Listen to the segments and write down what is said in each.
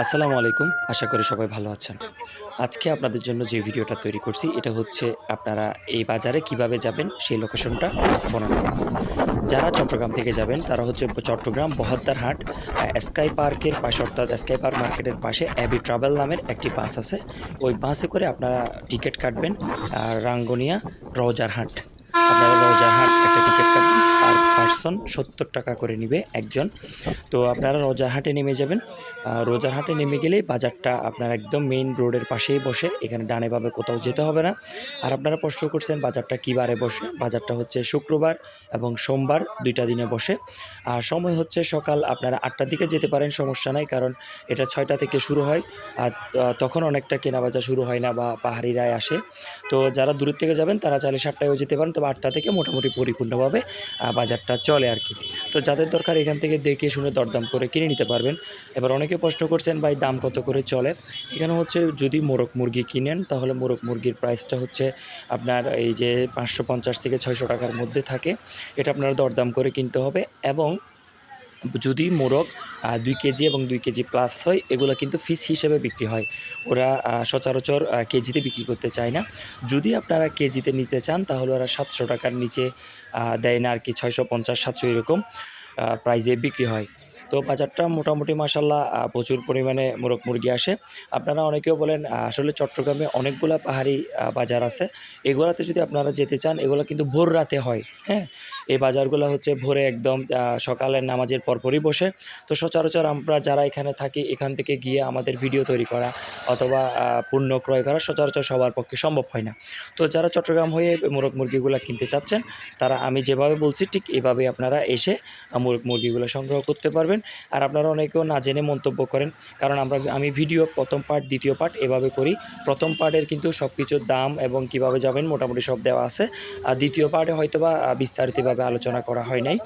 আসসালামু আলাইকুম। আশা করি সবাই ভালো আছেন। আজকে আপনাদের জন্য যে ভিডিওটা তৈরি করছি এটা হচ্ছে আপনারা এই বাজারে কিভাবে যাবেন সেই লোকেশনটা বর্ণনা করব। যারা চট্টগ্রাম থেকে যাবেন তারা হচ্ছে চট্টগ্রাম বহদ্দার হাট স্কাই পার্কের পাশে অর্থাৎ স্কাই পার্ক মার্কেটের পাশে অ্যাবি ট্রাভেল নামের একটি বাস আছে। ওই বাসে করে আপনারা টিকেট কাটবেন রাঙ্গুনিয়া রওজারহাট। আপনারা রওজারহাট একটা টিকেট কাটবেন। পার পারসন ৳৭০ করে নিবে একজন। তো আপনারা রোজারহাটে নেমে যাবেন। রোজারহাটে নেমে গেলেই বাজারটা আপনার একদম মেইন রোডের পাশেই বসে। এখানে ডানে বামে কোথাও যেতে হবে না। আর আপনারা প্রশ্ন করছেন বাজারটা কী বারে বসে? বাজারটা হচ্ছে শুক্রবার এবং সোমবার ২ টা দিনে বসে। আর সময় হচ্ছে সকাল আপনারা ৮টার দিকে যেতে পারেন, সমস্যা নাই। কারণ এটা ৬টা থেকে শুরু হয়। আর তখন অনেকটা কেনাবেচা শুরু হয় না বা পাহাড়িরাই আসে। তো যারা দূরের থেকে যাবেন তারা চাইলে ৭টায়ও যেতে পারেন। তবে ৮টা থেকে মোটামুটি পরিপূর্ণভাবে বাজারটা চলে আরকি। তো যাদের দরকার এখান থেকে দেখে শুনে দরদাম করে কিনে নিতে পারবেন। এবার অনেকে প্রশ্ন করছেন ভাই দাম কত করে চলে? এখানে হচ্ছে যদি মোরগ মুরগি কিনেন তাহলে মোরগ মুরগির প্রাইসটা হচ্ছে আপনার এই যে ৳৫৫০ থেকে ৳৬০০ র মধ্যে থাকে। এটা আপনারা দরদাম করে কিনতে হবে এবং যদি মোরগ ২ কেজি এবং ২ কেজি প্লাস হয় এগুলা কিন্তু পিস হিসেবে বিক্রি হয়। ওরা সচরাচর কেজিতে বিক্রি করতে চায় না। যদি আপনারা কেজিতে নিতে চান তাহলে ওরা ৳৭০০ র নিচে দেয় না আরকি, ৬৫০-৭০০ এরকম প্রাইজে বিক্রি হয়। তো বাজারটা মোটামুটি মাশাআল্লাহ প্রচুর পরিমাণে মোরগ মুরগি আসে। আপনারা অনেকেও বলেন আসলে চট্টগ্রামে অনেকগুলা পাহাড়ি বাজার আছে। এগুলাতে যদি আপনারা যেতে চান এগুলা কিন্তু ভোর রাতে হয়, হ্যাঁ? এই বাজারগুলা হচ্ছে ভোরে একদম সকালের নামাজের পরপরই বসে। তো সচরাচর আমরা যারা এখানে থাকি এখান থেকে গিয়ে আমাদের ভিডিও তৈরি করা অথবা পণ্য ক্রয় করা সচরাচর সবার পক্ষে সম্ভব হয় না। তো যারা চট্টগ্রাম হয়ে মোরগ মুরগিগুলা কিনতে চাচ্ছেন তারা আমি যেভাবে বলছি ঠিক এভাবে আপনারা এসে মোরগ মুরগিগুলো সংগ্রহ করতে পারবেন। আর আপনারা অনেকেও না জেনে মন্তব্য করেন। কারণ আমি ভিডিও ১ম পার্ট, ২য় পার্ট এভাবে করি। ১ম পার্টের কিন্তু সবকিছুর দাম এবং কিভাবে যাবেন মোটামুটি সব দেওয়া আছে। আর ২য় পার্টে হয়তোবা বিস্তারিতভাবে আলোচনা করা হয় নাই।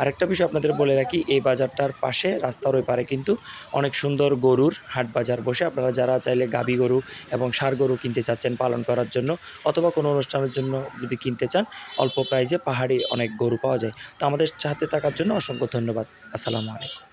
আরেকটা বিষয় আপনাদের বলে রাখি, এই বাজারটার পাশে রাস্তার ওই পারে কিন্তু অনেক সুন্দর গরুর হাট বাজার বসে। আপনারা যারা চাইলে গাভী গরু এবং ষাঁড় গরু কিনতে চাচ্ছেন পালন করার জন্য অথবা কোনো অনুষ্ঠানের জন্য যদি কিনতে চান অল্প প্রাইসে পাহাড়ি অনেক গরু পাওয়া যায়। তো আমাদের সাথে থাকার জন্য অসংখ্য ধন্যবাদ। আসসালামু আলাইকুম।